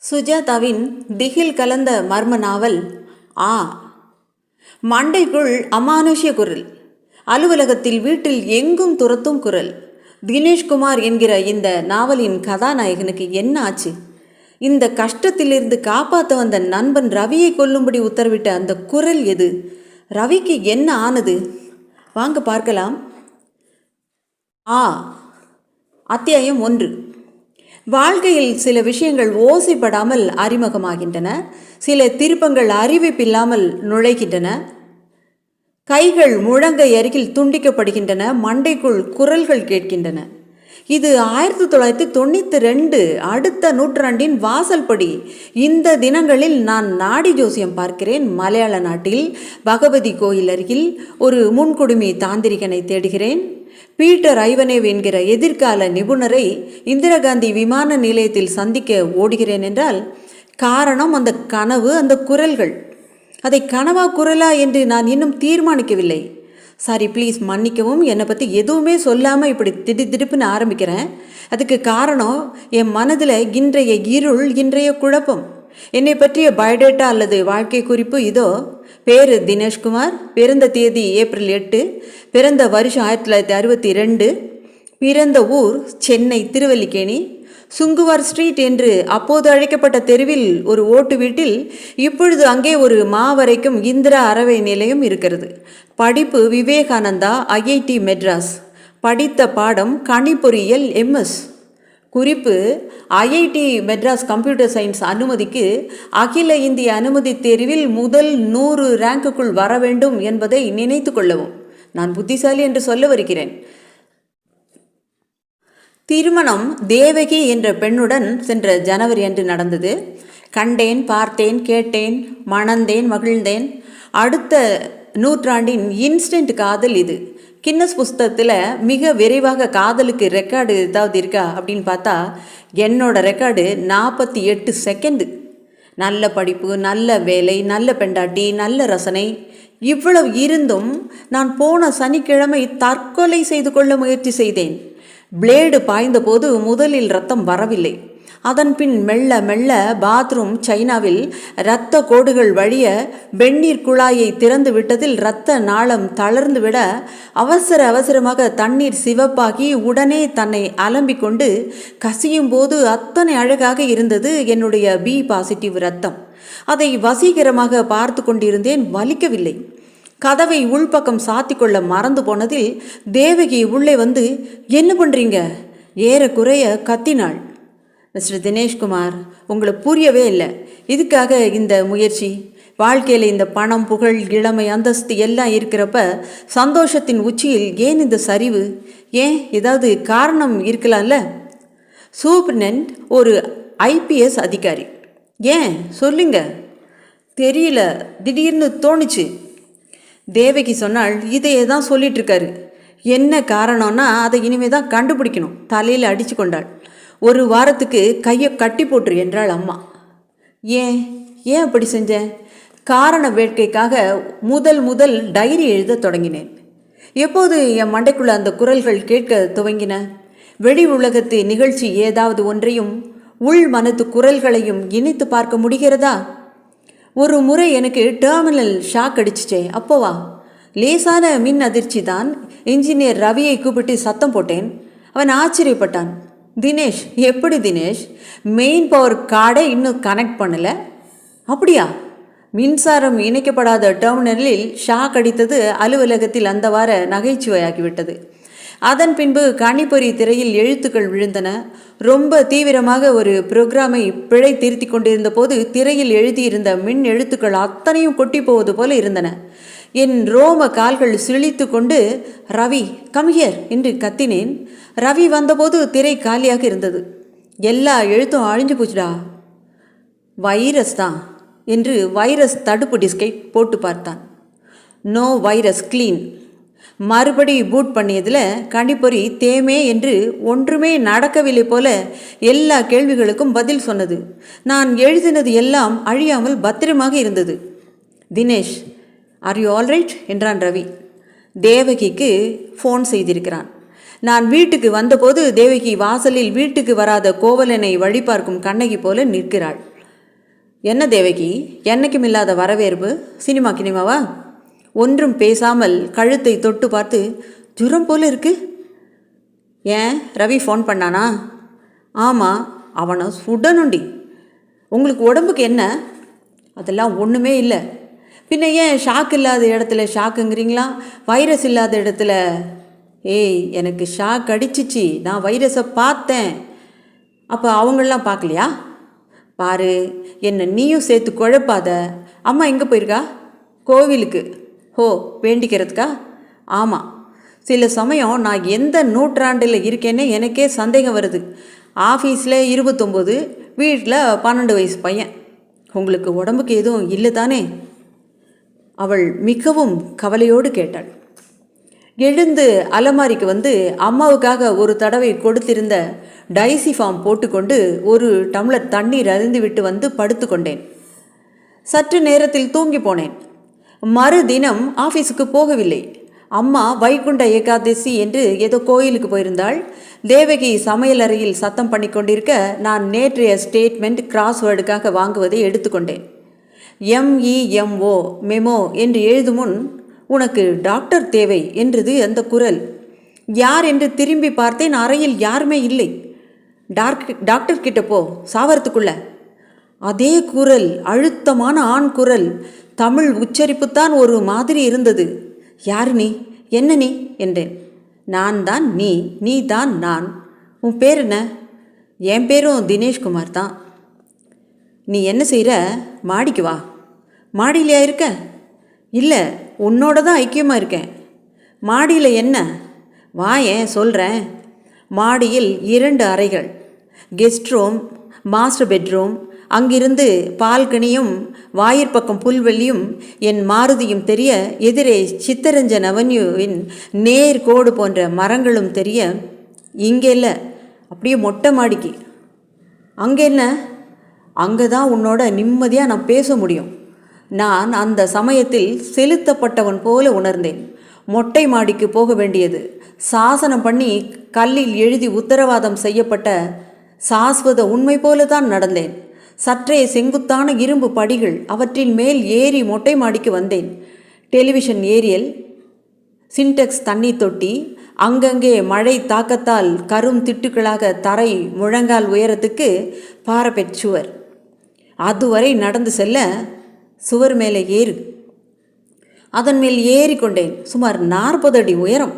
சுஜாதாவின் திகில் கலந்த மர்ம நாவல் ஆ. மண்டைக்குள் அமானுஷ்ய குரல், அலுவலகத்தில் வீட்டில் எங்கும் துரத்தும் குரல். தினேஷ்குமார் என்கிற இந்த நாவலின் கதாநாயகனுக்கு என்ன ஆச்சு? இந்த கஷ்டத்திலிருந்து காப்பாற்ற வந்த நண்பன் ரவியை கொல்லும்படி உத்தரவிட்ட அந்த குரல் எது? ரவிக்கு என்ன ஆனது? வாங்க பார்க்கலாம். ஆ. அத்தியாயம் 1. வாழ்க்கையில் சில விஷயங்கள் ஓசைப்படாமல் அறிமுகமாகின்றன. சில திருப்பங்கள் அறிவிப்பில்லாமல் நுழைகின்றன. கைகள் முழங்கை அருகில் துண்டிக்கப்படுகின்றன. மண்டைக்குள் குரல்கள் கேட்கின்றன. இது 1992, அடுத்த நூற்றாண்டின் வாசல்படி. இந்த தினங்களில் நான் நாடி ஜோசியம் பார்க்கிறேன். மலையாள நாட்டில் பகவதி கோயில் அருகில் ஒரு முன்குடுமி தாந்திரிகனை தேடுகிறேன். பீட்டர் ஐவனேவ் என்கிற எதிர்கால நிபுணரை இந்திரா காந்தி விமான நிலையத்தில் சந்திக்க ஓடுகிறேன் என்றால் காரணம் அந்த கனவு, அந்த குரல்கள். அதை கனவா குரலா என்று நான் இன்னும் தீர்மானிக்கவில்லை. சாரி, ப்ளீஸ் மன்னிக்கவும். என்னை பற்றி எதுவுமே சொல்லாமல் இப்படி திடுப்புன்னு ஆரம்பிக்கிறேன். அதுக்கு காரணம் என் மனதில் இன்றைய இருள், இன்றைய குழப்பம். என்னை பற்றிய பயோடேட்டா அல்லது வாழ்க்கை குறிப்பு இதோ. பேர் தினேஷ்குமார், பிறந்த தேதி ஏப்ரல் 8, பிறந்த வருஷம் 1962, பிறந்த ஊர் சென்னை திருவல்லிக்கேணி, சுங்குவார் ஸ்ட்ரீட் என்று அப்போது அழைக்கப்பட்ட தெருவில் ஒரு ஓட்டு வீட்டில் இப்பொழுது அங்கே ஒரு மாவரைக்கும் இந்திரா அறவை நிலையம் இருக்கிறது. படிப்பு விவேகானந்தா, IIT மெட்ராஸ். படித்த பாடம் கணிப்பொறியியல், MS. குறிப்பு: IIT மெட்ராஸ் கம்ப்யூட்டர் சயின்ஸ் அனுமதிக்கு அகில இந்திய அனுமதி தேர்வில் முதல் 100 ரேங்குக்குள் வர வேண்டும் என்பதை நினைத்து கொள்ளவும். நான் புத்திசாலி என்று சொல்ல வருகிறேன். திருமணம் தேவகி என்ற பெண்ணுடன் சென்ற ஜனவரி அன்று நடந்தது. கண்டேன், பார்த்தேன், கேட்டேன், மணந்தேன், மகிழ்ந்தேன். அடுத்த நூற்றாண்டின் இன்ஸ்டன்ட் காதல் இது. கின்னஸ் புஸ்தகத்தில் மிக விரைவாக காதலுக்கு ரெக்கார்டு ஏதாவது இருக்கா அப்படின்னு பார்த்தா என்னோட ரெக்கார்டு 48 செகண்டு. நல்ல படிப்பு, நல்ல வேலை, நல்ல பெண்டாட்டி, நல்ல ரசனை. இவ்வளவு இருந்தும் நான் போன சனிக்கிழமை தற்கொலை செய்து கொள்ள முயற்சி செய்தேன். பிளேடு பாய்ந்த போது முதலில் ரத்தம் வரவில்லை. அதன் பின் மெல்ல மெல்ல பாத்ரூம் சைனாவில் இரத்த கோடுகள் வழிய வெந்நீர் குழாயை திறந்து விட்டதில் இரத்த நாளம் தளர்ந்து விட அவசரமாக தண்ணீர் சிவப்பாகி உடனே தன்னை அலம்பிக் கொண்டு கசியும் போது அத்தனை அழகாக இருந்தது என்னுடைய B பாசிட்டிவ் இரத்தம். அதை வசீகரமாக பார்த்து கொண்டிருந்தேன். வலிக்கவில்லை. கதவை உள்பக்கம் சாத்திக்கொள்ள மறந்து போனதில் தேவகி உள்ளே வந்து, என்ன பண்ணுறீங்க? ஏறக்குறைய கத்தினாள். மிஸ்டர் தினேஷ்குமார், உங்களை புரியவே இல்லை. இதுக்காக இந்த முயற்சி. வாழ்க்கையில் இந்த பணம், புகழ், இளமை, அந்தஸ்து எல்லாம் இருக்கிறப்ப சந்தோஷத்தின் உச்சியில் ஏன் இந்த சரிவு? ஏன் ஏதாவது காரணம் இருக்கலாம்ல? சூப்பர்டென்ட் ஒரு IPS அதிகாரி. ஏன் சொல்லுங்க. தெரியல, திடீர்னு தோணுச்சு. தேவகி சொன்னாள், இதையே தான் சொல்லிட்டு இருக்காரு. என்ன காரணம்னா அதை இனிமே தான் கண்டுபிடிக்கணும். தலையில் அடித்து கொண்டாள். 1 வாரத்துக்கு கையை கட்டி போட்டுரு என்றாள் அம்மா. ஏன் அப்படி செஞ்சேன்? காரண வேட்கைக்காக முதல் டைரி எழுத தொடங்கினேன். எப்போது என் மண்டைக்குள்ள அந்த குரல்கள் கேட்க துவங்கின? வெளி உலகத்து நிகழ்ச்சி ஏதாவது ஒன்றையும் உள் மனத்து குரல்களையும் இணைத்து பார்க்க முடிகிறதா? ஒரு முறை எனக்கு டெர்மினல் ஷாக் அடிச்சிச்சே, அப்போவா? லேசான மின் அதிர்ச்சி தான். இன்ஜினியர் ரவியை கூப்பிட்டு சத்தம் போட்டேன். அவன் ஆச்சரியப்பட்டான். தினேஷ், எப்படி தினேஷ், மெயின் பவர் கார்டை இன்னும் கனெக்ட் பண்ணலை? அப்படியா? மின்சாரம் இணைக்கப்படாத டெர்மினலில் ஷாக் அடித்தது அலுவலகத்தில் அந்த வார நகைச்சுவையாகிவிட்டது. அதன் பின்பு கணிப்பொறி திரையில் எழுத்துக்கள் விழுந்தன. ரொம்ப தீவிரமாக ஒரு புரோகிராமை பிழை திருத்தி கொண்டிருந்த போது திரையில் எழுதியிருந்த மின் எழுத்துக்கள் அத்தனையும் கொட்டி போவது போல இருந்தன. என் ரோம கால்கள் சிழித்து கொண்டு ரவி கம்ஹியர் என்று கத்தினேன். ரவி வந்தபோது திரை காலியாக இருந்தது. எல்லா எழுத்தும் அழிஞ்சு போச்சுடா. வைரஸ் தான் என்று வைரஸ் தடுப்பு டிஸ்கை போட்டு பார்த்தான். No virus, clean. மறுபடி பூட் பண்ணியதில் கணிப்பொறி தேமே என்று ஒன்றுமே நடக்கவில்லை போல எல்லா கேள்விகளுக்கும் பதில் சொன்னது. நான் எழுதினது எல்லாம் அழியாமல் பத்திரமாக இருந்தது. தினேஷ், ஆர் யூ ஆல்ரைட் என்றான் ரவி. தேவகிக்கு ஃபோன் செய்திருக்கிறான். நான் வீட்டுக்கு வந்தபோது தேவகி வாசலில் வீட்டுக்கு வராத கோவலனை வழி பார்க்கும் கண்ணகி போல நிற்கிறாள். என்ன தேவகி, என்னைக்கும் இல்லாத வரவேற்பு, சினிமா கினிமாவா? ஒன்றும் பேசாமல் கழுத்தை தொட்டு பார்த்து, ஜுரம் போல இருக்கு. ஏன், ரவி ஃபோன் பண்ணானா? ஆமாம், அவனை சுடணுண்டி. உங்களுக்கு உடம்புக்கு என்ன? அதெல்லாம் ஒன்றுமே இல்லை. பின்ன ஏன் ஷாக் இல்லாத இடத்துல ஷாக்குங்கிறீங்களா, வைரஸ் இல்லாத இடத்துல? ஏய், எனக்கு ஷாக் அடிச்சிச்சு, நான் வைரஸை பார்த்தேன். அப்போ அவங்களெலாம் பார்க்கலையா? பாரு, என்னை நீயும் சேர்த்து குழப்பாத. அம்மா எங்கே போயிருக்கா? கோவிலுக்கு. ஹோ, வேண்டிக்கிறதுக்கா? ஆமாம். சில சமயம் நான் எந்த நூற்றாண்டில் இருக்கேன்னே எனக்கே சந்தேகம் வருது. ஆஃபீஸில் 29, வீட்டில் 12 வயசு பையன். உங்களுக்கு உடம்புக்கு எதுவும் இல்லை தானே? அவள் மிகவும் கவலையோடு கேட்டாள். எழுந்து அலமாரிக்கு வந்து அம்மாவுக்காக ஒரு தடவை கொடுத்திருந்த டைசி ஃபார்ம் போட்டுக்கொண்டு ஒரு டம்ளர் தண்ணீர் அருந்திவிட்டு வந்து படுத்து கொண்டேன். சற்று நேரத்தில் தூங்கி போனேன். மறுதினம் ஆஃபீஸுக்கு போகவில்லை. அம்மா வைகுண்ட ஏகாதசி என்று ஏதோ கோயிலுக்கு போயிருந்தாள். தேவகி சமையல் அறையில் சத்தம் பண்ணி கொண்டிருக்க நான் நேற்றைய ஸ்டேட்மெண்ட் கிராஸ்வேர்டுக்காக வாங்குவதை எடுத்துக்கொண்டேன். MEMO மெமோ என்று எழுதும் முன், உனக்கு டாக்டர் தேவை என்றது அந்த குரல். யார் என்று திரும்பி பார்த்தேன். அறையில் யாருமே இல்லை. டாக்டர் கிட்ட போ, சாவரத்துக்குள்ள. அதே குரல், அழுத்தமான ஆண் குரல். தமிழ் உச்சரிப்புத்தான் ஒரு மாதிரி இருந்தது. யார் நீ, என்ன நீ என்றேன். நான் தான் நீ, நீ தான் நான். உன் பேர் என்ன? என் பேரும் தினேஷ்குமார் தான். நீ என்ன செய்கிற? மாடிக்கு வா. மாடியிலையா இருக்க? இல்லை, உன்னோட தான் ஐக்கியமாக இருக்கேன். மாடியில் என்ன? வா, ஏன் சொல்கிறேன். மாடியில் 2 அறைகள், கெஸ்ட் ரூம், மாஸ்டர் பெட்ரூம். அங்கிருந்து பால்கனியும் வாயிற்பக்கம் புல்வெளியும் என் மாருதியும் தெரிய, எதிரே சித்தரஞ்சன் அவென்யூவின் நேர் கோடு போன்ற மரங்களும் தெரிய. இங்கே இல்லை, அப்படியே மொட்டை மாடிக்கு. அங்கே என்ன? அங்கே தான் உன்னோட நிம்மதியாக நான் பேச முடியும். நான் அந்த சமயத்தில் செலுத்தப்பட்டவன் போல உணர்ந்தேன். மொட்டை மாடிக்கு போக வேண்டியது. சாசனம் பண்ணி கல்லில் எழுதி உத்தரவாதம் செய்யப்பட்ட சாஸ்வத உண்மை போல தான் நடந்தேன். சற்றே செங்குத்தான இரும்பு படிகள், அவற்றின் மேல் ஏறி மொட்டை மாடிக்கு வந்தேன். டெலிவிஷன் ஏரியல், சின்டெக்ஸ் தண்ணீர் தொட்டி, அங்கங்கே மழை தாக்கத்தால் கரும் திட்டுக்களாக தரை முழங்கால் உயரத்துக்கு பாரபெட் சுவர். அதுவரை நடந்து செல்ல சுவர் மேலே ஏறு. அதன் மேல் ஏறிக்கொண்டேன். சுமார் 40 அடி உயரம்.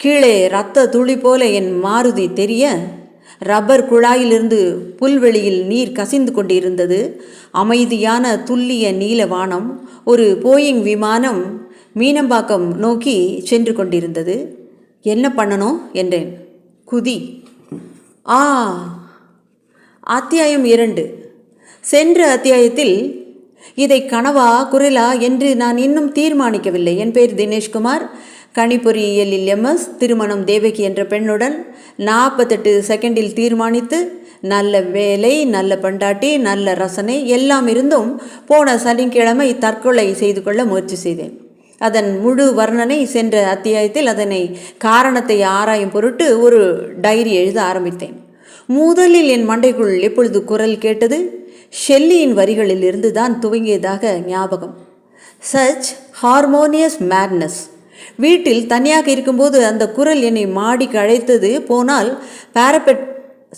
கீழே இரத்த துளி போல என் மாருதி தெரிய, ரப்பர் குழாயிலிருந்து புல்வெளியில் நீர் கசிந்து கொண்டிருந்தது. அமைதியான துல்லிய நீல வானம். ஒரு போயிங் விமானம் மீனம்பாக்கம் நோக்கி சென்று கொண்டிருந்தது. என்ன பண்ணணும் என்றேன். குதி. அத்தியாயம் 2. சென்ற அத்தியாயத்தில் இதை கனவா குரலா என்று நான் இன்னும் தீர்மானிக்கவில்லை. என் பேர் தினேஷ்குமார். கணிப்பொறியியலில் MS, திருமணம் தேவகி என்ற பெண்ணுடன். 48 செகண்டில் தீர்மானித்து, நல்ல வேலை, நல்ல பண்டாட்டி, நல்ல ரசனை எல்லாம் இருந்தும் போன சனிக்கிழமை தற்கொலை செய்து கொள்ள முயற்சி செய்தேன். அதன் முழு வர்ணனை சென்ற அத்தியாயத்தில். அதனை காரணத்தை ஆராயும் பொருட்டு ஒரு டைரி எழுத ஆரம்பித்தேன். முதலில் என் மண்டைக்குள் எப்பொழுது குரல் கேட்டது? ஷெல்லியின் வரிகளில் இருந்து தான் துவங்கியதாக ஞாபகம். Such harmonious madness. வீட்டில் தனியாக இருக்கும்போது அந்த குரல் என்னை மாடிக்கு அழைத்தது. போனால் பாரபெட்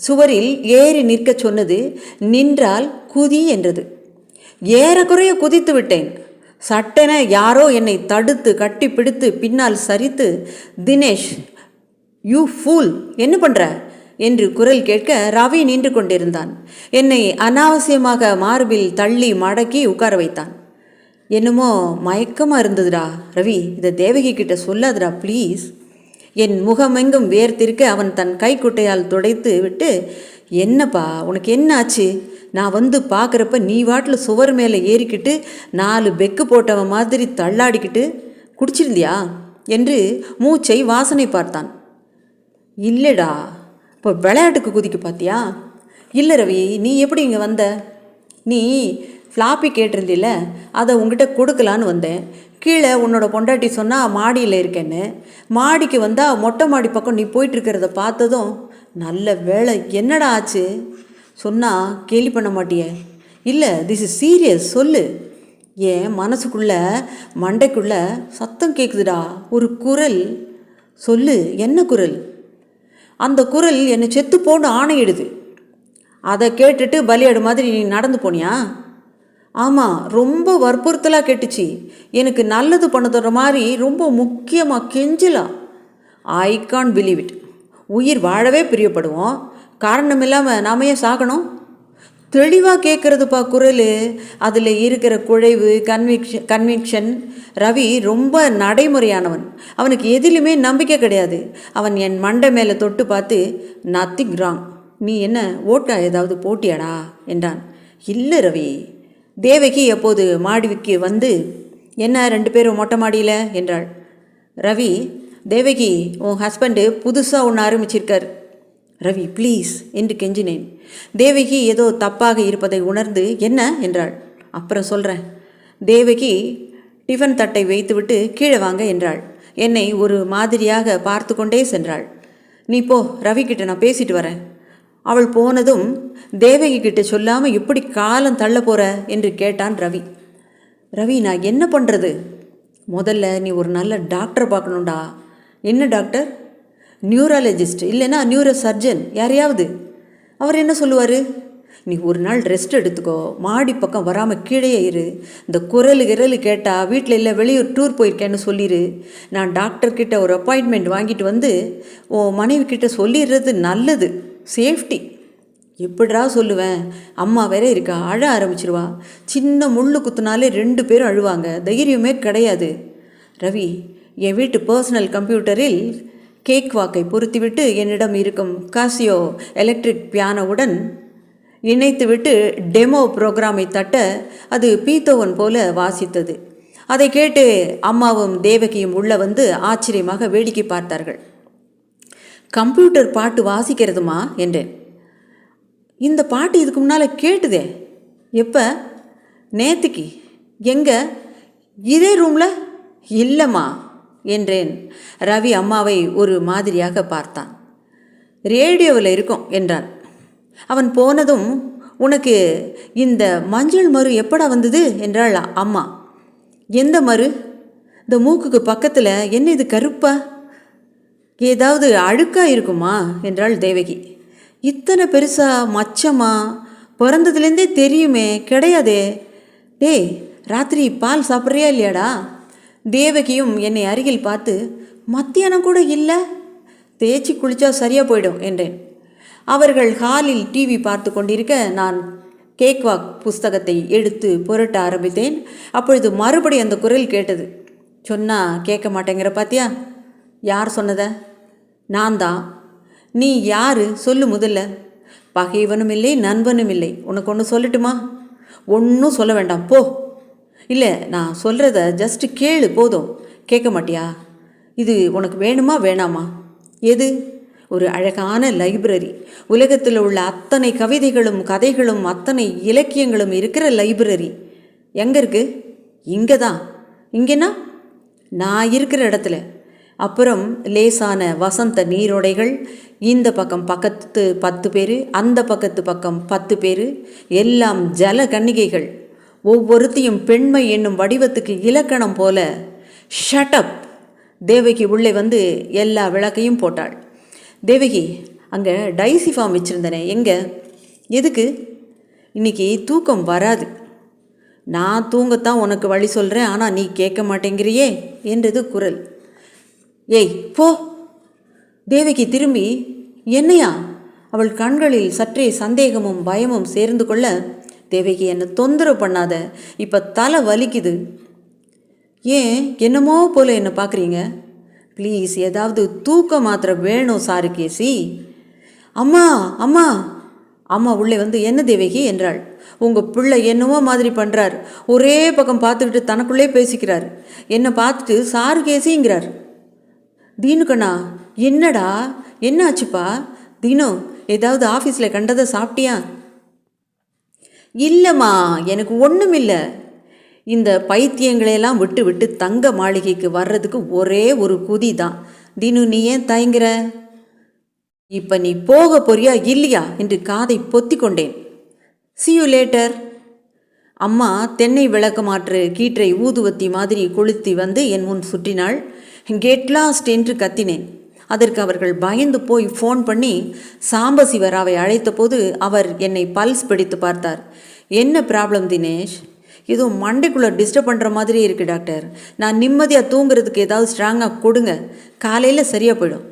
சுவரில் ஏறி நிற்க சொன்னது. நின்றால் குதி என்றது. ஏறக்குறைய குதித்து விட்டேன். சட்டென யாரோ என்னை தடுத்து கட்டி பிடித்து பின்னால் சரித்து, தினேஷ், யூ ஃபூல், என்ன பண்ணுற என்று குரல் கேட்க ரவி நின்று கொண்டிருந்தான். என்னை அனாவசியமாக மார்பில் தள்ளி மடக்கி உட்கார வைத்தான். என்னமோ மயக்கமாக இருந்ததுடா ரவி, இதை தேவகி கிட்ட சொல்லாதுடா ப்ளீஸ். என் முகமெங்கும் வேர்த்திருக்க அவன் தன் கைக்குட்டையால் துடைத்து விட்டு, என்னப்பா உனக்கு என்ன ஆச்சு? நான் வந்து பார்க்குறப்ப நீ வாட்டில் சுவர் மேலே ஏறிக்கிட்டு 4 பெக்கு போட்டவன் மாதிரி தள்ளாடிக்கிட்டு குடிச்சிருந்தியா என்று மூச்சை வாசனை பார்த்தான். இல்லைடா. இப்போ விளையாட்டுக்கு குதிக்க பார்த்தியா? இல்லை ரவி, நீ எப்படி இங்கே வந்த? நீ ஃப்ளாப்பி கேட்டிருந்தில்ல, அதை உங்ககிட்ட கொடுக்கலான்னு வந்தேன். கீழே உன்னோட பொண்டாட்டி சொன்னால் மாடியில் இருக்கேன்னு. மாடிக்கு வந்தால் மொட்டை மாடி பக்கம் நீ போயிட்டுருக்கிறத பார்த்ததும் நல்ல வேலை, என்னடா ஆச்சு சொன்னால் கேலி பண்ண மாட்டியே? இல்லை, திஸ் இஸ் சீரியஸ், சொல்லு. என் மனசுக்குள்ளே மண்டைக்குள்ளே சத்தம் கேட்குதுடா, ஒரு குரல். சொல்லு, என்ன குரல்? அந்த குரல் என்னை செத்து போன்னு ஆணையிடுது. அதை கேட்டுட்டு பலியாடு மாதிரி நீ நடந்து போனியா? ஆமாம், ரொம்ப வற்புறுத்தலாக கேட்டுச்சு. எனக்கு நல்லது பண்ண தர்ற மாதிரி ரொம்ப முக்கியமாக கெஞ்சலா. I can't believe it. உயிர் வாழவே பிரியப்படுவோம், காரணம் இல்லாமல் நாம ஏன் சாகணும்? தெளிவாக கேட்குறதுப்பா குரல். அதில் இருக்கிற குழைவு, கன்விக்ஷன். ரவி ரொம்ப நடைமுறையானவன், அவனுக்கு எதிலுமே நம்பிக்கை கிடையாது. அவன் என் மண்டை மேலே தொட்டு பார்த்து, நத்திங் ராங், நீ என்ன ஓட்டா ஏதாவது போட்டியாடா என்றான். இல்லை ரவி. தேவகி அப்போது மாடிக்கு வந்து, என்ன 2 பேரும் மொட்டை மாடியில் என்றாள். ரவி, தேவகி, உன் ஹஸ்பண்டு புதுசாக ஒன்று ஆரம்பிச்சிருக்கார். ரவி, ப்ளீஸ் என்று கெஞ்சினேன். தேவகி ஏதோ தப்பாக இருப்பதை உணர்ந்து, என்ன என்றாள். அப்புறம் சொல்கிறேன். தேவகி டிஃபன் தட்டை வைத்துவிட்டு கீழே வாங்க என்றாள். என்னை ஒரு மாதிரியாக பார்த்து கொண்டே சென்றாள். நீ போ, ரவி கிட்ட நான் பேசிட்டு வரேன். அவள் போனதும், தேவகி கிட்ட சொல்லாமல் எப்படி காலம் தள்ள போகிற என்று கேட்டான் ரவி. ரவி, நான் என்ன பண்ணுறது? முதல்ல நீ ஒரு நல்ல டாக்டரை பார்க்கணுண்டா. என்ன டாக்டர்? நியூராலஜிஸ்ட் இல்லைன்னா நியூரோ சர்ஜன், யாரையாவது. அவர் என்ன சொல்லுவார்? நீ ஒரு நாள் ரெஸ்ட் எடுத்துக்கோ, மாடி பக்கம் வராமல் கீழே இரு. இந்த குரல் கேட்டால் வீட்டில் இல்லை வெளியூர் டூர் போயிருக்கேன்னு சொல்லிடு. நான் டாக்டர்கிட்ட ஒரு அப்பாயின்மெண்ட் வாங்கிட்டு வந்து உன் மனைவி கிட்ட சொல்லிடுறது நல்லது, சேஃப்டி. எப்படிடா சொல்லுவேன்? அம்மா வேற இருக்கா, அழ ஆரம்பிச்சிருவா. சின்ன முள்ளு குத்துனாலே 2 பேரும் அழுவாங்க, தைரியமே கிடையாது. ரவி, என் வீட்டு பர்சனல் கம்ப்யூட்டரில் கேக் வாக்கை பொருத்திவிட்டு என்னிடம் இருக்கும் காசியோ எலக்ட்ரிக் பியானோவுடன் இணைத்துவிட்டு டெமோ ப்ரோக்ராமை தட்ட அது பீத்தோவன் போல வாசித்தது. அதை கேட்டு அம்மாவும் தேவகியும் உள்ள வந்து ஆச்சரியமாக வேடிக்கை பார்த்தார்கள். கம்ப்யூட்டர் பாட்டு வாசிக்கிறதுமா என்றேன். இந்த பாட்டு இதுக்கு முன்னால் கேட்டுதே. எப்போ? நேற்றுக்கு. எங்கே? இதே ரூமில்? இல்லைம்மா என்றேன். ரவி அம்மாவை ஒரு மாதிரியாக பார்த்தான். ரேடியோவில் இருக்கும் என்றான். அவன் போனதும், உனக்கு இந்த மஞ்சள் மரு எப்படா வந்தது என்றாள் அம்மா. எந்த மரு? இந்த மூக்குக்கு பக்கத்தில் என்ன இது கருப்பா? ஏதாவது அழுக்கா இருக்குமா என்றாள் தேவகி. இத்தனை பெருசா மச்சமா? பிறந்ததுலேருந்தே தெரியுமே. கிடையாதே. டேய், ராத்திரி பால் சாப்பிட்றியா இல்லையாடா? தேவகியும் என்னை அருகில் பார்த்து, மத்தியானம் கூட இல்லை, தேய்ச்சி குளிச்சா சரியாக போயிடும் என்றேன். அவர்கள் ஹாலில் டிவி பார்த்து கொண்டிருக்க நான் கேக் வாக் புஸ்தகத்தை எடுத்து புரட்ட ஆரம்பித்தேன். அப்பொழுது மறுபடி அந்த குரல் கேட்டது. சொன்னா கேட்க மாட்டேங்கிற பாத்தியா? யார் சொன்னத? நான் தான். நீ யாரு சொல்லு முதல்ல. பகைவனும் இல்லை, நண்பனும் இல்லை. உனக்கு ஒன்று சொல்லட்டுமா? ஒன்றும் சொல்ல வேண்டாம், போ. இல்லை, நான் சொல்கிறத ஜஸ்ட்டு கேளு, போதும். கேட்க மாட்டியா? இது உனக்கு வேணுமா வேணாமா? எது? ஒரு அழகான லைப்ரரி, உலகத்தில் உள்ள அத்தனை கவிதைகளும் கதைகளும் அத்தனை இலக்கியங்களும் இருக்கிற லைப்ரரி. எங்கே இருக்குது? இங்கே தான். இங்கேனா நான் இருக்கிற இடத்துல. அப்புறம் லேசான வசந்த நீரோடைகள், இந்த பக்கம் பக்கத்து 10 பேர், அந்த பக்கத்து பக்கம் 10 பேர், எல்லாம் ஜல கன்னிகைகள். ஒவ்வொருத்தையும் பெண்மை என்னும் வடிவத்துக்கு இலக்கணம் போல. ஷட்டப்! தேவகி உள்ளே வந்து எல்லா விளக்கையும் போட்டாள். தேவகி, அங்கே டைசி ஃபார்ம் வச்சுருந்தனே, எங்கே? எதுக்கு? இன்றைக்கி தூக்கம் வராது. நான் தூங்கத்தான் உனக்கு வழி சொல்கிறேன், ஆனால் நீ கேட்க மாட்டேங்கிறியே என்றது குரல். ஏய் போ! தேவகி திரும்பி, என்னையா? அவள் கண்களில் சற்றே சந்தேகமும் பயமும் சேர்ந்து கொள்ள, தேவகி, என்னை தொந்தரவு பண்ணாத, இப்போ தலை வலிக்குது. ஏன் என்னமோ போல என்னை பார்க்குறீங்க? ப்ளீஸ், ஏதாவது தூக்க மாத்திரை வேணும் சாருகேசி. அம்மா அம்மா! அம்மா உள்ளே வந்து, என்ன தேவகி என்றாள். உங்கள் பிள்ளை என்னவோ மாதிரி பண்ணுறார். ஒரே பக்கம் பார்த்துக்கிட்டு தனக்குள்ளே பேசிக்கிறார். என்னை பார்த்துட்டு சாருகேசிங்கிறார். தீனுக்கண்ணா, என்னடா, என்ன ஆச்சுப்பா? தீனு, ஏதாவது ஆஃபீஸில் கண்டதை சாப்பிட்டியா? இல்லைம்மா, எனக்கு ஒன்றும் இல்லை. இந்த பைத்தியங்களையெல்லாம் விட்டு விட்டு தங்க மாளிகைக்கு வர்றதுக்கு ஒரே ஒரு குதி தான். தினு, நீ ஏன் தயங்குற? இப்போ நீ போக போறியா இல்லையா என்று காதை பொத்தி கொண்டேன். See you later. அம்மா தென்னை விளக்கு மாற்று கீற்றை ஊதுவத்தி மாதிரி கொளுத்தி வந்து என் முன் சுற்றினாள். கெட் லாஸ்ட் என்று கத்தினேன். அதற்கு அவர்கள் பயந்து போய் ஃபோன் பண்ணி சாம்பசிவராவை அழைத்த போது அவர் என்னை பல்ஸ் பிடித்து பார்த்தார். என்ன ப்ராப்ளம் தினேஷ்? ஏதோ மண்டைக்குள்ளே டிஸ்டர்ப் பண்ணுற மாதிரி இருக்குது டாக்டர். நான் நிம்மதியாக தூங்குறதுக்கு ஏதாவது ஸ்ட்ராங்காக கொடுங்க, காலையில் சரியாக போயிடும்.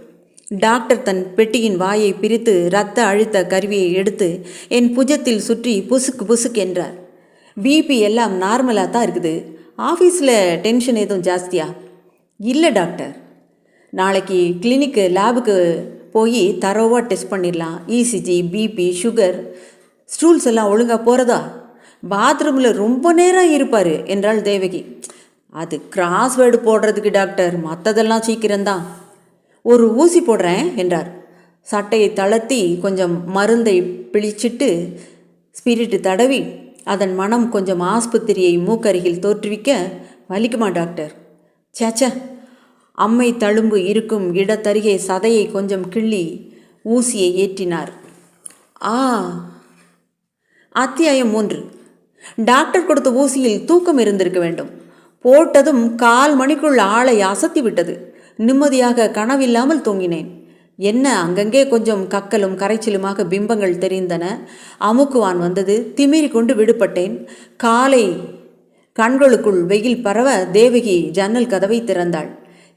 டாக்டர் தன் பெட்டியின் வாயை பிரித்து இரத்த அழுத்த கருவியை எடுத்து என் புஜத்தில் சுற்றி புசுக்கு புசுக்கு என்றார். பிபி எல்லாம் நார்மலாக தான் இருக்குது. ஆஃபீஸில் டென்ஷன் எதுவும் ஜாஸ்தியா? இல்லை டாக்டர். நாளைக்கு கிளினிக்கு லேபுக்கு போய் தரோவாக டெஸ்ட் பண்ணிடலாம். இசிஜி, பிபி, சுகர், ஸ்டூல்ஸ் எல்லாம் ஒழுங்காக போகிறதா? பாத்ரூமில் ரொம்ப நேரம் இருப்பார் என்றாள் தேவகி. அது கிராஸ்வேர்டு போடுறதுக்கு டாக்டர், மற்றதெல்லாம் சீக்கிரம்தான். ஒரு ஊசி போடுறேன் என்றார். சட்டையை தளர்த்தி கொஞ்சம் மருந்தை பிழிச்சிட்டு ஸ்பிரிட்டு தடவி அதன் மனம் கொஞ்சம் ஆஸ்பத்திரியை மூக்கருகில் தோற்றுவிக்க, வலிக்குமா டாக்டர்? சேச்ச. அம்மை தழும்பு இருக்கும் இடத்தருகே சதையை கொஞ்சம் கிள்ளி ஊசியை ஏற்றினார். அத்தியாயம் 3. டாக்டர் கொடுத்த ஊசியில் தூக்கம் இருந்திருக்க வேண்டும். போட்டதும் 1/4 மணிக்குள் ஆளை அசத்தி விட்டது. நிம்மதியாக கனவில்லாமல் தூங்கினேன். என்ன, அங்கங்கே கொஞ்சம் கக்கலும் கரைச்சலுமாக பிம்பங்கள் தெரிந்தன. அமுக்குவான் வந்தது. திமிரி கொண்டு விடுபட்டேன். காலை கண்களுக்குள் வெயில் பரவ தேவகி ஜன்னல் கதவை திறந்தாள்.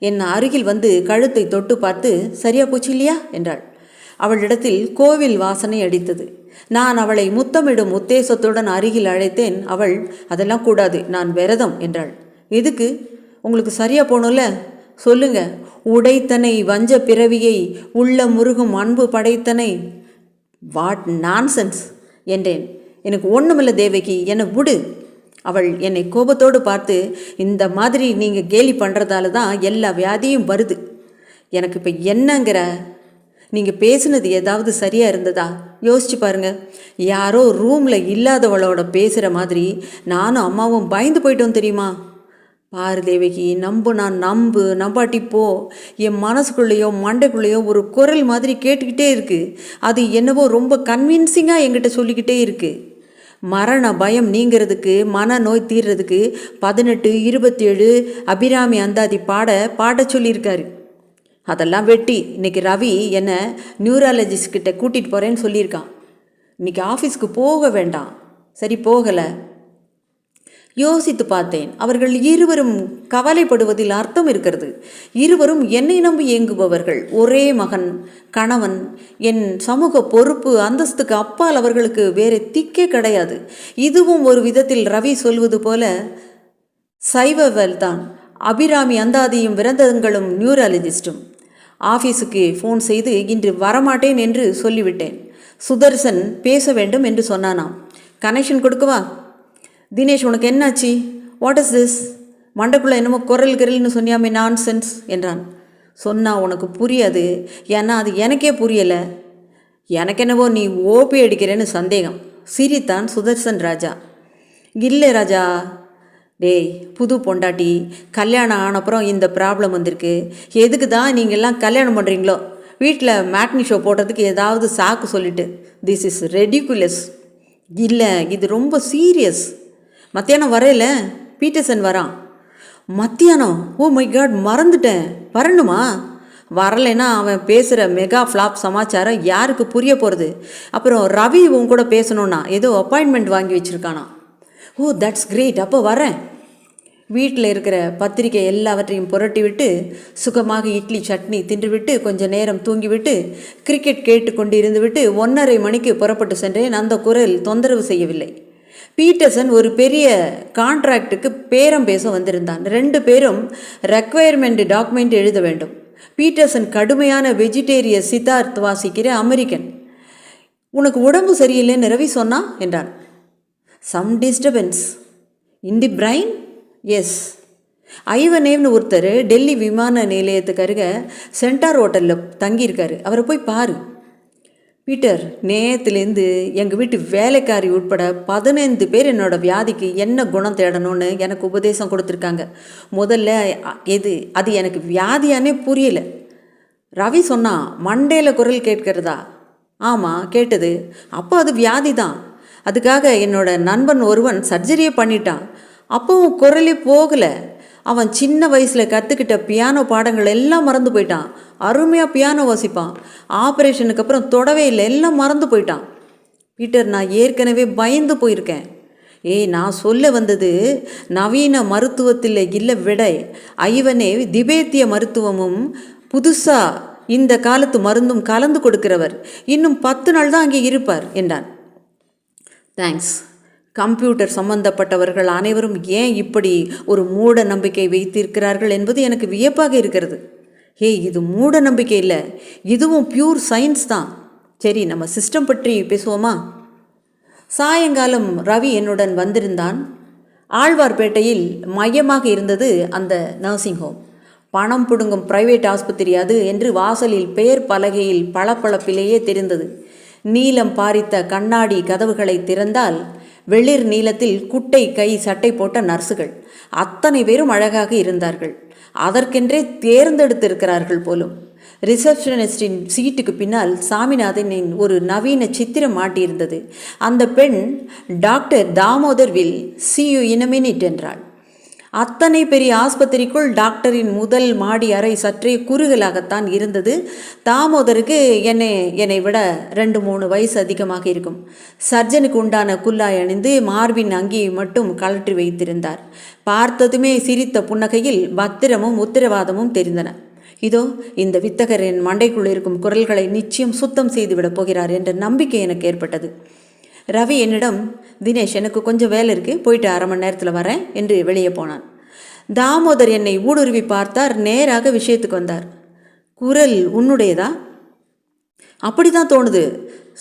என் அருகில் வந்து கழுத்தை தொட்டு பார்த்து, சரியா போச்சு இல்லையா என்றாள். அவளிடத்தில் கோவில் வாசனை அடித்தது. நான் அவளை முத்தமிடும் உத்தேசத்துடன் அருகில் அழைத்தேன். அவள், அதெல்லாம் கூடாது, நான் விரதம் என்றாள். எதுக்கு? உங்களுக்கு சரியா போகணும்ல, சொல்லுங்க. உடைத்தனை வஞ்ச பிறவியை உள்ள முருகும் அன்பு படைத்தனை. வாட் நான்சென்ஸ் என்றேன். எனக்கு ஒன்றுமில்ல தேவகி, என்னை விடு. அவள் என்னை கோபத்தோடு பார்த்து, இந்த மாதிரி நீங்கள் கேலி பண்ணுறதால தான் எல்லா வியாதியும் வருது. எனக்கு இப்போ என்னங்கிற? நீங்கள் பேசுனது ஏதாவது சரியாக இருந்ததா? யோசிச்சு பாருங்க. யாரோ ரூமில் இல்லாதவளோட பேசுகிற மாதிரி நானும் அம்மாவும் பயந்து போயிட்டோம் தெரியுமா? பாரு தேவகி, நான் நம்பாட்டி போ. என் மனசுக்குள்ளேயோ மண்டைக்குள்ளேயோ ஒரு குரல் மாதிரி கேட்டுக்கிட்டே இருக்குது. அது என்னவோ ரொம்ப கன்வின்சிங்காக என்கிட்ட சொல்லிக்கிட்டே இருக்குது. மரண பயம் நீங்கிறதுக்கு, மன நோய் தீர்றதுக்கு 18, 27 அபிராமி அந்தாதி பாட சொல்லியிருக்காரு. அதெல்லாம் வெட்டி. இன்றைக்கி ரவி என்னை நியூராலஜிஸ்ட் கிட்ட கூட்டிகிட்டு போகிறேன்னு சொல்லியிருக்கான். இன்றைக்கி ஆஃபீஸ்க்கு போக வேண்டாம். சரி, போகலை. யோசித்து பார்த்தேன். அவர்கள் இருவரும் கவலைப்படுவதில் அர்த்தம் இருக்கிறது. இருவரும் என்னை நம்பி இயங்குபவர்கள். ஒரே மகன், கணவன், என் சமூக பொறுப்பு அந்தஸ்துக்கு அப்பால் அவர்களுக்கு வேறு திக்கே கிடையாது. இதுவும் ஒரு விதத்தில் ரவி சொல்வது போல சைவவல் தான். அபிராமி அந்தாதியும் விரதங்களும் நியூராலஜிஸ்டும். ஆஃபீஸுக்கு ஃபோன் செய்து இன்று வரமாட்டேன் என்று சொல்லிவிட்டேன். சுதர்சன் பேச வேண்டும் என்று சொன்னானாம். கனெக்ஷன் கொடுக்கவா? தினேஷ், உனக்கு என்னாச்சு? What is this? மண்டக்குள்ளே என்னமோ குரல்னு சொன்னியாமே, நான்சென்ஸ் என்றான். சொன்னா உனக்கு புரியாது. ஏன்னா அது எனக்கே புரியலை. எனக்கு என்னவோ நீ ஓபி அடிக்கிறேன்னு சந்தேகம். சிரித்தான் சுதர்சன் ராஜா. இல்லை ராஜா, டேய், புது பொண்டாட்டி, கல்யாணம் ஆனப்புறம் இந்த ப்ராப்ளம் வந்திருக்கு. எதுக்கு தான் நீங்கள்லாம் கல்யாணம் பண்ணுறீங்களோ? வீட்டில் மேட்னி ஷோ போடுறதுக்கு ஏதாவது சாக்கு சொல்லிட்டு. This is ridiculous. இல்லை, இது ரொம்ப சீரியஸ். மத்தியானம் வரையில பீட்டர்சன் வரான். மத்தியானம்? ஓ மை காட், மறந்துட்டேன். வரணுமா? வரலைன்னா அவன் பேசுகிற மெகா ஃப்ளாப் சமாச்சாரம் யாருக்கு புரிய போகிறது? அப்புறம் ரவி உன் கூட பேசணுன்னா ஏதோ அப்பாயின்மெண்ட் வாங்கி வச்சுருக்கானா? ஓ, தட்ஸ் கிரேட். அப்போ வரேன். வீட்டில் இருக்கிற பத்திரிக்கை எல்லாவற்றையும் புரட்டி விட்டு சுகமாக இட்லி சட்னி தின்றுவிட்டு கொஞ்சம் நேரம் தூங்கிவிட்டு கிரிக்கெட் கேட்டுக்கொண்டு இருந்துவிட்டு 1:30 மணிக்கு புறப்பட்டு சென்றேன். அந்த குரல் தொந்தரவு செய்யவில்லை. பீட்டர்சன் ஒரு பெரிய கான்ட்ராக்டுக்கு பேரம் பேச வந்திருந்தான். 2 பேரும் ரெக்வயர்மெண்ட் டாக்குமெண்ட் எழுத வேண்டும். பீட்டர்சன் கடுமையான வெஜிடேரியன் சித்தார்த் வாசிக்கிற அமெரிக்கன். உனக்கு உடம்பு சரியில்லைன்னு ரவி சொன்னா என்றான். Some disturbance in the brain? Yes. ஐவனேவ்னு ஒருத்தர் டெல்லி விமான நிலையத்துக்கு அருக சென்டார் ஹோட்டலில் தங்கியிருக்காரு. அவரை போய் பாரு. பீட்டர், நேற்றுலேருந்து எங்கள் வீட்டு வேலைக்காரி உட்பட 15 பேர் என்னோடய வியாதிக்கு என்ன குணம் தேடணும்னு எனக்கு உபதேசம் கொடுத்துருக்காங்க. முதல்ல அது எனக்கு வியாதியானே புரியலை. ரவி சொன்னான், மண்டையில் குரல் கேட்கிறதா? ஆமாம், கேட்டது. அப்போ அது வியாதி தான். அதுக்காக என்னோட நண்பன் ஒருவன் சர்ஜரியே பண்ணிட்டான். அப்போவும் குரலே போகலை. அவன் சின்ன வயசில் கற்றுக்கிட்ட பியானோ பாடங்கள் எல்லாம் மறந்து போயிட்டான். அருமையாக பியானோ வாசிப்பான். ஆப்ரேஷனுக்கு அப்புறம் தொடவே இல்லை, எல்லாம் மறந்து போயிட்டான். பீட்டர், நான் ஏற்கனவே பயந்து போயிருக்கேன். நான் சொல்ல வந்தது நவீன மருத்துவத்தில் இல்லை விடை ஐவனே திபேத்திய மருத்துவமும் புதுசாக இந்த காலத்து மருந்தும் கலந்து கொடுக்கிறவர். இன்னும் 10 நாள் தான் அங்கே இருப்பார் என்றான். தேங்க்ஸ். கம்ப்யூட்டர் சம்பந்தப்பட்டவர்கள் அனைவரும் ஏன் இப்படி ஒரு மூட நம்பிக்கை வைத்திருக்கிறார்கள் என்பது எனக்கு வியப்பாக இருக்கிறது. இது மூட நம்பிக்கை இல்லை, இதுவும் பியூர் சயின்ஸ் தான். சரி, நம்ம சிஸ்டம் பற்றி பேசுவோமா? சாயங்காலம் ரவி என்னுடன் வந்திருந்தான். ஆழ்வார்பேட்டையில் மையமாக இருந்தது அந்த நர்சிங் ஹோம். பணம் பிடுங்கும் பிரைவேட் ஆஸ்பத்திரி அது என்று வாசலில் பெயர் பலகையில் பளபளப்பிலேயே தெரிந்தது. நீலம் பாரித்த கண்ணாடி கதவுகளை திறந்தால் வெளிர் நீளத்தில் குட்டை கை சட்டை போட்ட நர்ஸுகள் அத்தனை பேரும் அழகாக இருந்தார்கள். அதற்கென்றே தேர்ந்தெடுத்திருக்கிறார்கள் போலும். ரிசப்ஷனிஸ்டின் சீட்டுக்கு பின்னால் சாமிநாதனின் ஒரு நவீன சித்திரம் மாட்டியிருந்தது. அந்த பெண், doctor Damodar will see you in a minute என்றாள். அத்தனை பெரிய ஆஸ்பத்திரிக்குள் டாக்டரின் முதல் மாடி அறை சற்றே குறுகலாகத்தான் இருந்தது. தாமோதருக்கு என்னை விட 2-3 வயசு அதிகமாக இருக்கும். சர்ஜனுக்கு உண்டான குல்லாய் அணிந்து மார்பின் அங்கியை மட்டும் கழற்றி வைத்திருந்தார். பார்த்ததுமே சிரித்த புன்னகையில் பத்திரமும் உத்தரவாதமும் தெரிந்தன. இதோ இந்த வித்தகர் என் மண்டைக்குள் இருக்கும் குரல்களை நிச்சயம் சுத்தம் செய்துவிடப் போகிறார் என்ற நம்பிக்கை எனக்கு ஏற்பட்டது. ரவி என்னிடம், தினேஷ், எனக்கு கொஞ்சம் வேலை இருக்குது, போயிட்டு 1/2 மணி நேரத்தில் வரேன் என்று வெளியே போனான். தாமோதர் என்னை ஊடுருவி பார்த்தார். நேராக விஷயத்துக்கு வந்தார். குரல் உன்னுடையதா? அப்படி தான் தோணுது.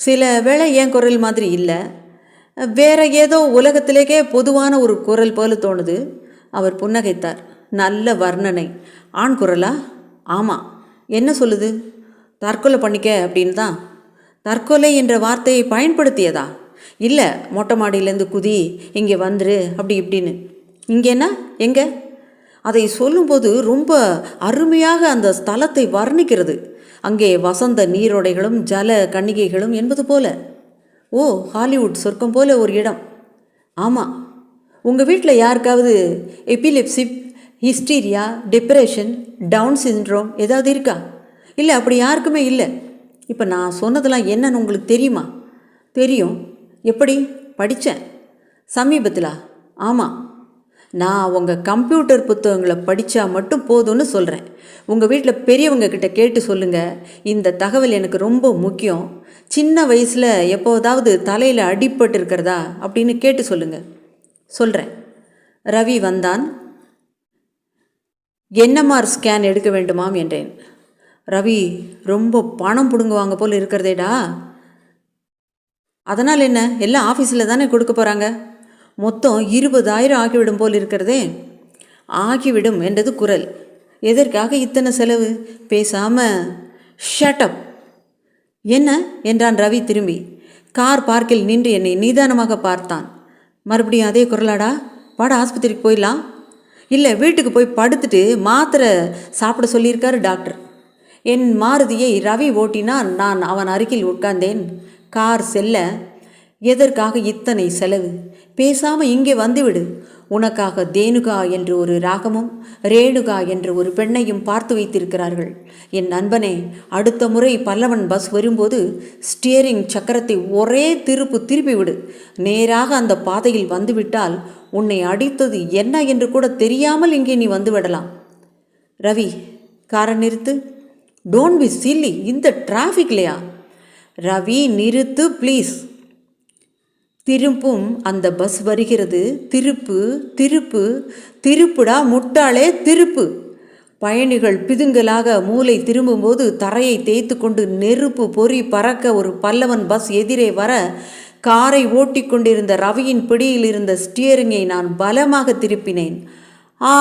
சில வேளை என் குரல் மாதிரி இல்லை, வேற ஏதோ உலகத்திலேயே பொதுவான ஒரு குரல் போல தோணுது. அவர் புன்னகைத்தார். நல்ல வர்ணனை. ஆண் குரலா? ஆமாம். என்ன சொல்லுது? தற்கொலை பண்ணிக்க அப்படின்னு தான். தற்கொலை என்ற வார்த்தையை பயன்படுத்தியதா? இல்லை, மொட்டை மாடியிலேருந்து குதி, இங்கே வந்துரு, அப்படி இப்படின்னு. இங்கே என்ன? எங்கே? அதை சொல்லும்போது ரொம்ப அருமையாக அந்த ஸ்தலத்தை வர்ணிக்கிறது. அங்கே வசந்த நீரோடைகளும் ஜல கன்னிகைகளும் என்பது போல. ஓ, ஹாலிவுட் சொர்க்கம் போல ஒரு இடம். ஆமாம். உங்கள் வீட்டில் யாருக்காவது epilepsy, hysteria, depression, down syndrome ஏதாவது இருக்கா? இல்லை, அப்படி யாருக்குமே இல்லை. இப்போ நான் சொன்னதெல்லாம் என்னன்னு உங்களுக்கு தெரியுமா? தெரியும். எப்படி? படித்தேன். சமீபத்தில்? ஆமாம். நான் உங்கள் கம்ப்யூட்டர் புத்தகங்களை படித்தா மட்டும் போதும்னு சொல்கிறேன். உங்கள் வீட்டில் பெரியவங்க கிட்ட கேட்டு சொல்லுங்கள். இந்த தகவல் எனக்கு ரொம்ப முக்கியம். சின்ன வயசில் எப்போதாவது தலையில் அடிபட்டு இருக்கிறதா அப்படின்னு கேட்டு சொல்லுங்கள். சொல்கிறேன். ரவி வந்தான். என்எம்ஆர் ஸ்கேன் எடுக்க வேண்டுமாம் என்றேன். ரவி, ரொம்ப பணம் பிடுங்குவாங்க போல் இருக்கிறதேடா. அதனால் என்ன? எல்லாம் ஆஃபீஸில் தானே கொடுக்க போகிறாங்க. மொத்தம் 20,000 ஆகிவிடும் போல் இருக்கிறதே. ஆகிவிடும் என்றது குரல். எதற்காக இத்தனை செலவு? பேசாமல் ஷட்டப். என்ன என்றான் ரவி திரும்பி. கார் பார்க்கில் நின்று என்னை நிதானமாக பார்த்தான். மறுபடியும் அதே குரலாடா? வாடா, ஆஸ்பத்திரிக்கு போயிடலாம். இல்லை, வீட்டுக்கு போய் படுத்துட்டு மாத்திரை சாப்பிட சொல்லியிருக்காரு டாக்டர். என் மாருதியை ரவி ஓட்டினான். நான் அவன் அருகில் உட்கார்ந்தேன். கார் செல்ல. எதற்காக இத்தனை செலவு? பேசாமல் இங்கே வந்துவிடு. உனக்காக தேனுகா என்று ஒரு ராகமும் ரேணுகா என்று ஒரு பெண்ணையும் பார்த்து வைத்திருக்கிறார்கள். என் நண்பனே, அடுத்த முறை பல்லவன் பஸ் வரும்போது ஸ்டியரிங் சக்கரத்தை ஒரே திருப்பி விடு. நேராக அந்த பாதையில் வந்துவிட்டால் உன்னை அடித்தது என்ன என்று கூட தெரியாமல் இங்கே நீ வந்துவிடலாம். ரவி, காரை நிறுத்து. Don't be chilli. இந்த டிராஃபிக்லையா? ரவி, நிறுத்து ப்ளீஸ். திருப்பும் அந்த பஸ் வருகிறது. திருப்புடா முட்டாளே, திருப்பு. பயணிகள் பிதுங்கலாக மூளை திரும்பும்போது தரையை தேய்த்து கொண்டு நெருப்பு பொறி பறக்க ஒரு பல்லவன் பஸ் எதிரே வர காரை ஓட்டி கொண்டிருந்த ரவியின் பிடியில் இருந்த ஸ்டியரிங்கை நான் பலமாக திருப்பினேன். ஆ